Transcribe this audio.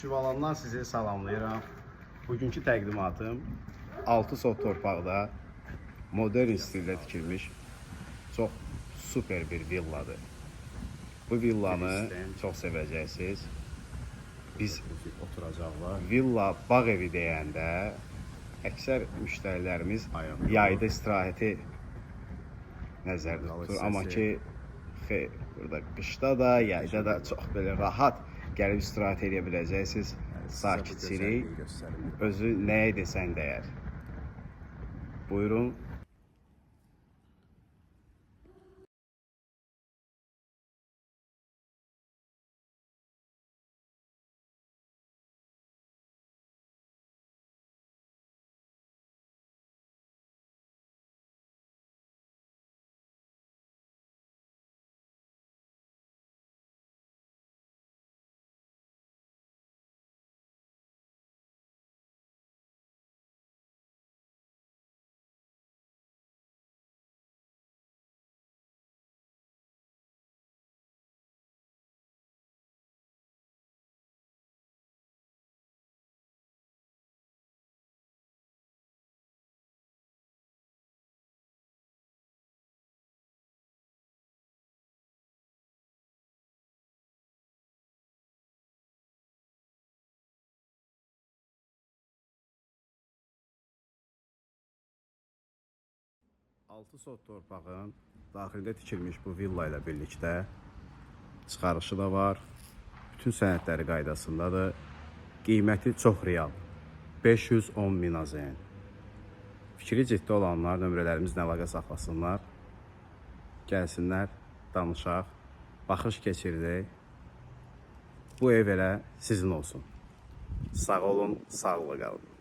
Şüvalandan sizi salamlayıram. Bugünkü təqdimatım 6 sot torpaqda modern stildə tikilmiş çox super bir villadır. Bu villanı çox sevəcəksiniz. Biz oturacaqlar. Villa bağ evi deyəndə əksər müştərilərimiz yayda istirahəti nəzərdə tutur. Amma ki, burada qışda da, yayda da çox belə rahat gəlib istirahət edə biləcəksiniz. Sakitçilik özü nəyə desən dəyər. Buyurun. Altı sot torpağın daxildə tikilmiş bu villa ilə birlikdə çıxarışı da var. Bütün sənədləri qaydasındadır. Qiyməti çox real. 510 min AZN. Fikri ciddi olanlar nömrələrimizlə əlaqə saxlasınlar. Gəlsinlər, danışaq, baxış keçirdək. Bu ev elə sizin olsun. Sağ olun, sağlıqla qalın.